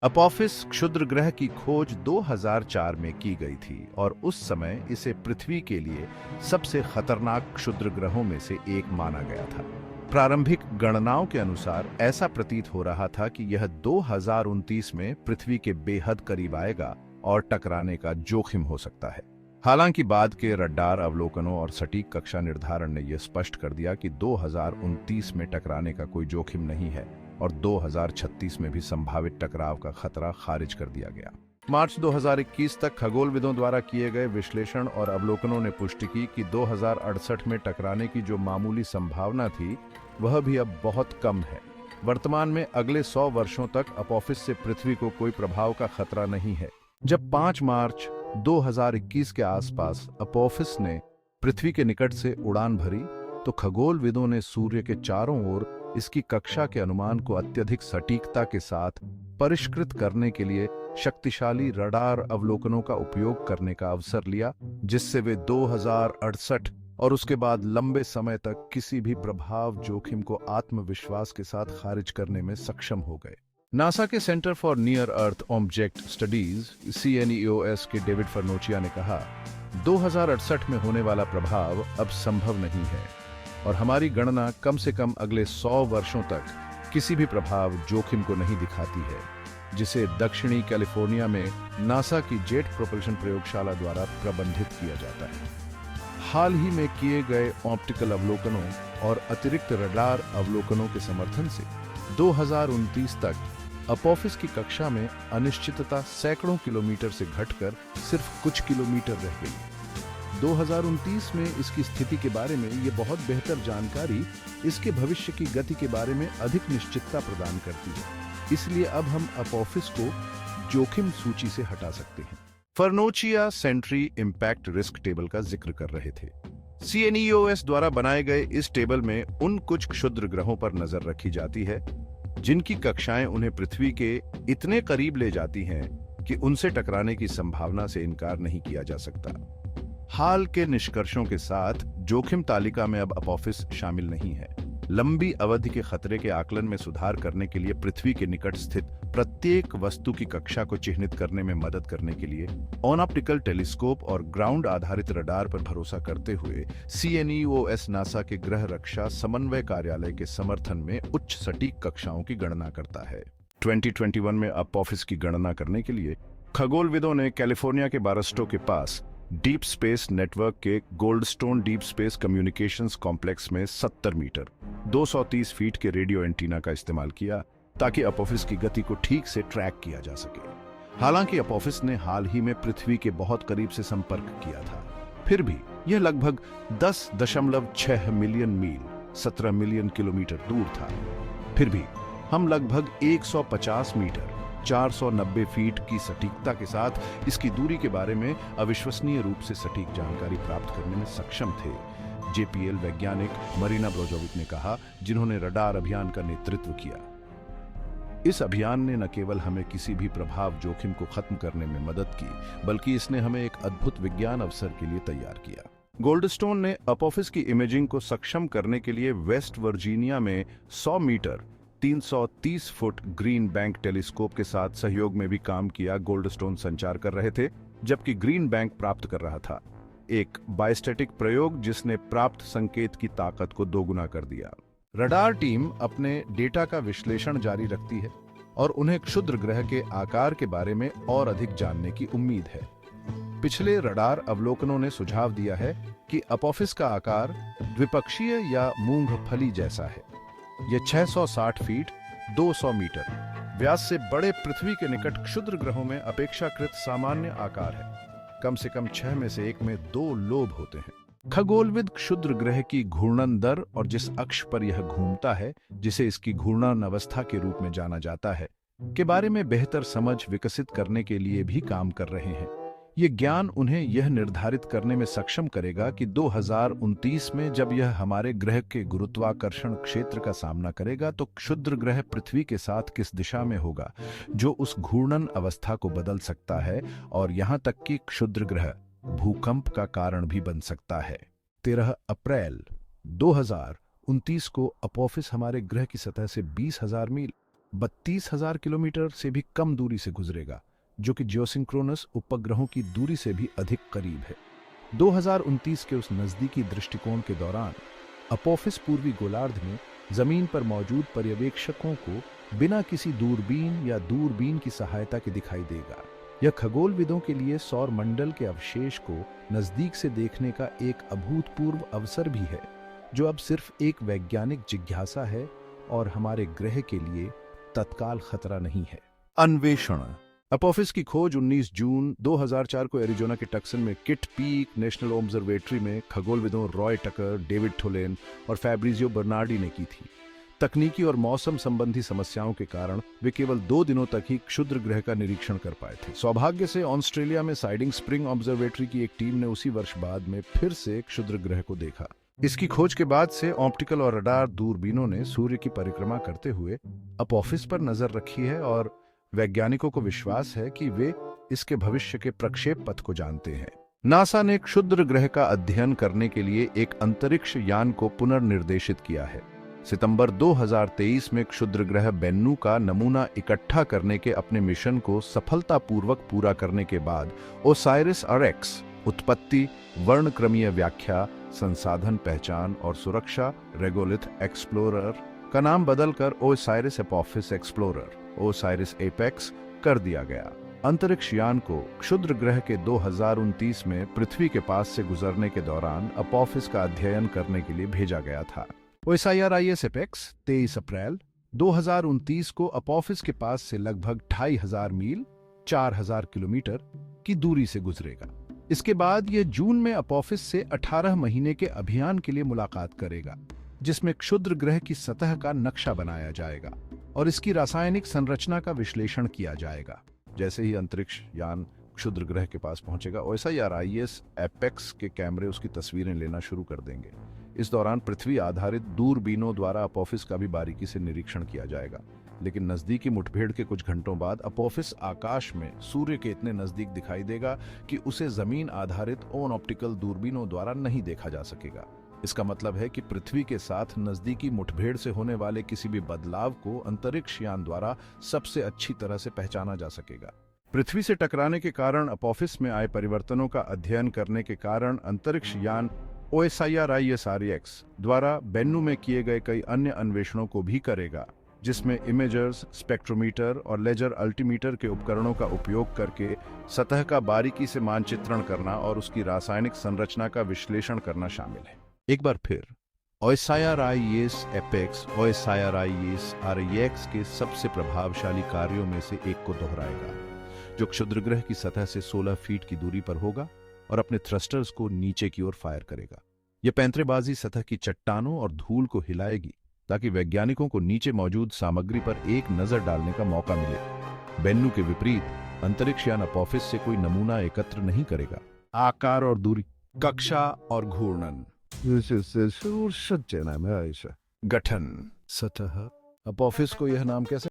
Apophis क्षुद्र ग्रह की खोज 2004 में की गई थी और उस समय इसे पृथ्वी के लिए सबसे खतरनाक क्षुद्र ग्रहों में से एक माना गया था। प्रारंभिक गणनाओं के अनुसार ऐसा प्रतीत हो रहा था कि यह 2029 में पृथ्वी के बेहद करीब आएगा और टकराने का जोखिम हो सकता है। हालांकि बाद के रडार अवलोकनों और सटीक कक्षा निर्धारण ने यह स्पष्ट कर दिया कि 2029 में टकराने का कोई जोखिम नहीं है और 2036 में भी संभावित टकराव का खतरा खारिज कर दिया गया। मार्च 2021 तक खगोलविदों द्वारा किए गए विश्लेषण और अवलोकनों ने पुष्टि की कि 2068 में टकराने की जो मामूली संभावना थी वह भी अब बहुत कम है। वर्तमान में अगले 100 वर्षों तक अपोफिस से पृथ्वी को कोई प्रभाव का खतरा नहीं है। जब 5 मार्च 2021 के आसपास अपोफिस ने पृथ्वी के निकट से उड़ान भरी तो खगोलविदों ने सूर्य के चारों ओर इसकी कक्षा के अनुमान को अत्यधिक सटीकता के साथ परिष्कृत करने के लिए शक्तिशाली रडार अवलोकनों का उपयोग करने का अवसर लिया, जिससे वे 2068 और उसके बाद लंबे समय तक किसी भी प्रभाव जोखिम को आत्मविश्वास के साथ खारिज करने में सक्षम हो गए। नासा के centre for near earth object studies CNEOS के डेविड फर्नोचिया ने कहा, 2068 में होने वाला प्रभाव अब संभव नहीं है और हमारी गणना कम से कम अगले 100 वर्षों तक किसी भी प्रभाव जोखिम को नहीं दिखाती है, जिसे दक्षिणी कैलिफोर्निया में नासा की जेट प्रोपल्शन प्रयोगशाला द्वारा प्रबंधित किया जाता है। हाल ही में किए गए ऑप्टिकल अवलोकनों और अतिरिक्त रडार अवलोकनों के समर्थन से 2029 तक अपोफिस की कक्षा में अनिश्चितता सैकड़ों किलोमीटर से घटकर सिर्फ कुछ किलोमीटर रह गई। 2029 में इसकी स्थिति के बारे में ये बहुत बेहतर जानकारी इसके भविष्य की गति के बारे में अधिक निश्चितता प्रदान करती है। इसलिए अब हम अपोफिस को जोखिम सूची से हटा सकते हैं। फर्नोचिया सेंट्री इम्पैक्ट रिस्क टेबल का जिक्र कर रहे थे। CNEOS द्वारा बनाए गए इस टेबल में उन कुछ क्षुद्र ग्रहों पर नजर रखी जाती है जिनकी कक्षाएं उन्हें पृथ्वी के इतने करीब ले जाती हैं कि उनसे टकराने की संभावना से इनकार नहीं किया जा सकता। हाल के निष्कर्षों के साथ जोखिम तालिका में अब अपोफिस शामिल नहीं है। लंबी अवधि के खतरे के आकलन में सुधार करने के लिए पृथ्वी के निकट स्थित प्रत्येक वस्तु की कक्षा को चिह्नित करने में मदद करने के लिए ऑन ऑप्टिकल टेलीस्कोप और ग्राउंड आधारित रडार पर भरोसा करते हुए CNEOS नासा के ग्रह रक्षा समन्वय कार्यालय के समर्थन में उच्च सटीक कक्षाओं की गणना करता है। 2021 में अपोफिस की गणना करने के लिए खगोलविदों ने कैलिफोर्निया के बारस्टो के पास डीप स्पेस नेटवर्क के Goldstone deep space communications complex में 70 मीटर 230 फीट के रेडियो एंटीना का इस्तेमाल किया ताकि अपोफिस की गति को ठीक से ट्रैक किया जा सके। हालांकि अपोफिस ने हाल ही में पृथ्वी के बहुत करीब से संपर्क किया था, फिर भी यह लगभग 10.6 मिलियन मील 17 मिलियन किलोमीटर दूर था। फिर भी हम लगभग 150 मीटर 490 फीट की सटीकता के साथ इसकी दूरी के बारे में अविश्वसनीय रूप से सटीक जानकारी प्राप्त करने में सक्षम थे, JPL वैज्ञानिक मरीना ब्रोजोविक ने कहा, जिन्होंने रडार अभियान का नेतृत्व किया। इस अभियान ने न केवल हमें किसी भी प्रभाव जोखिम को खत्म करने में मदद की, बल्कि इसने हमें एक अद्भुत विज्ञान अवसर के लिए तैयार किया। गोल्डस्टोन ने अपोफिस की इमेजिंग को सक्षम करने के लिए वेस्ट वर्जीनिया में 100 meter 330 foot green bank telescope के साथ सहयोग में भी काम किया। गोल्डस्टोन संचार कर रहे थे जबकि ग्रीन बैंक प्राप्त कर रहा था, एक बायोस्टैटिक प्रयोग जिसने प्राप्त संकेत की ताकत को दोगुना कर दिया। रडार टीम अपने डेटा का विश्लेषण जारी रखती है और उन्हें क्षुद्र ग्रह के आकार के बारे में और अधिक जानने की उम्मीद है। पिछले रडार अवलोकनों ने सुझाव दिया है कि अपोफिस का आकार द्विपक्षीय या मूंगफली जैसा है। यह 660 फीट 200 मीटर व्यास से बड़े पृथ्वी के निकट क्षुद्र ग्रहों में अपेक्षाकृत सामान्य आकार है। कम से कम 6 में से 1 में 2 लोब होते हैं। खगोलविद क्षुद्र ग्रह की घूर्णन दर और जिस अक्ष पर यह घूमता है, जिसे इसकी घूर्णन अवस्था के रूप में जाना जाता है, के बारे में बेहतर समझ विकसित करने के लिए भी काम कर रहे हैं। ये ज्ञान उन्हें यह निर्धारित करने में सक्षम करेगा कि 2029 में जब यह हमारे ग्रह के गुरुत्वाकर्षण क्षेत्र का सामना करेगा तो क्षुद्र ग्रह पृथ्वी के साथ किस दिशा में होगा, जो उस घूर्णन अवस्था को बदल सकता है और यहां तक कि क्षुद्र ग्रह भूकंप का कारण भी बन सकता है। 13 अप्रैल 2029 को अपोफिस हमारे ग्रह की सतह से 20,000 मील 32,000 किलोमीटर से भी कम दूरी से गुजरेगा, जो कि जियोसिंक्रोनस उपग्रहों की दूरी से भी अधिक करीब है। 2029 के उस नजदीकी दृष्टिकोण के दौरान अपोफिस पूर्वी गोलार्ध में जमीन पर मौजूद पर्यवेक्षकों को बिना किसी दूरबीन या दूरबीन की सहायता के दिखाई देगा। यह खगोलविदों के लिए सौर मंडल के अवशेष को नजदीक से देखने का एक अभूतपूर्व अवसर भी है, जो अब सिर्फ एक वैज्ञानिक जिज्ञासा है और हमारे ग्रह के लिए तत्काल खतरा नहीं है। अन्वेषण। अपोफिस की खोज 19 जून 2004 को एरिजोना के टक्सन में किट पीक नेशनल ऑब्जर्वेटरी में खगोलविदों रॉय टकर, डेविड थोलेन और फैब्रिजियो बर्नार्डी ने की थी। तकनीकी और मौसम संबंधी समस्याओं के कारण वे केवल 2 दिनों तक ही क्षुद्र ग्रह का निरीक्षण कर पाए थे। सौभाग्य से ऑस्ट्रेलिया में साइडिंग स्प्रिंग ऑब्जर्वेटरी की एक टीम ने उसी वर्ष बाद में फिर से क्षुद्र ग्रह को देखा। इसकी खोज के बाद से ऑप्टिकल और रडार दूरबीनों ने सूर्य की परिक्रमा करते हुए अपोफिस पर नजर रखी है और वैज्ञानिकों को विश्वास है कि वे इसके भविष्य के प्रक्षेप पथ को जानते हैं। नासा ने क्षुद्र ग्रह का अध्ययन करने के लिए एक अंतरिक्ष यान को पुनर्निर्देशित किया है। सितंबर 2023 में क्षुद्र ग्रह बेन्नू का नमूना इकट्ठा करने के अपने मिशन को सफलतापूर्वक पूरा करने के बाद ओसाइरिस आरएक्स उत्पत्ति, वर्णक्रमीय व्याख्या, संसाधन पहचान और सुरक्षा रेगोलिथ एक्सप्लोरर का नाम बदलकर Osiris Apophis explorer Osiris apex कर दिया गया। अंतरिक्ष यान को क्षुद्र ग्रह के 2029 में पृथ्वी के पास से गुजरने के दौरान अपोफिस का अध्ययन करने के लिए भेजा गया था। ओसाइरिस एपेक्स 23 अप्रैल 2029 को अपोफिस के पास से लगभग 2500 मील 4000 किलोमीटर की दूरी से गुजरेगा। इसके बाद यह जून में अपोफिस से 18 महीने के अभियान के लिए मुलाकात करेगा, जिसमें क्षुद्र ग्रह की सतह का नक्शा बनाया जाएगा और इसकी रासायनिक संरचना का विश्लेषण किया जाएगा। जैसे ही अंतरिक्ष यान क्षुद्र ग्रह के पास पहुंचेगा, ओसाइरिस एपेक्स के कैमरे उसकी तस्वीरें लेना शुरू कर देंगे। इस दौरान पृथ्वी आधारित दूरबीनों द्वारा अपोफिस का भी बारीकी से निरीक्षण किया जाएगा। लेकिन नजदीकी मुठभेड़ के कुछ घंटों बाद अपोफिस आकाश में सूर्य के इतने नजदीक दिखाई देगा कि उसे जमीन आधारित ओन ऑप्टिकल दूरबीनों द्वारा नहीं देखा जा सकेगा। इसका मतलब है कि पृथ्वी के साथ नजदीकी मुठभेड़ से होने वाले किसी भी बदलाव को अंतरिक्ष यान द्वारा सबसे अच्छी तरह से पहचाना जा सकेगा। पृथ्वी से टकराने के कारण अपोफिस में आए परिवर्तनों का अध्ययन करने के कारण अंतरिक्ष यान ओसाइरिस द्वारा बेन्नू में किए गए कई अन्य अन्वेषणों को भी करेगा, जिसमें इमेजर्स, स्पेक्ट्रोमीटर और लेजर अल्टीमीटर के उपकरणों का उपयोग करके सतह का बारीकी से मानचित्रण करना और उसकी रासायनिक संरचना का विश्लेषण करना शामिल है। एक बार फिर ओसाइरिस एपेक्स ओसाइरिस आरएक्स के सबसे प्रभावशाली कार्यों में से एक को दोहराएगा, जो क्षुद्र ग्रह की सतह से 16 फीट की दूरी पर होगा और अपने थ्रस्टर्स को नीचे की ओर फायर करेगा। यह पैंतरेबाजी सतह की चट्टानों और धूल को हिलाएगी ताकि वैज्ञानिकों को नीचे मौजूद सामग्री पर एक नजर डालने का मौका मिले। बेन्नू के विपरीत अंतरिक्ष यान अपोफिस से कोई नमूना एकत्र नहीं करेगा। आकार और दूरी, कक्षा और घूर्णन, गठन, सतह। अपोफिस को यह नाम कैसे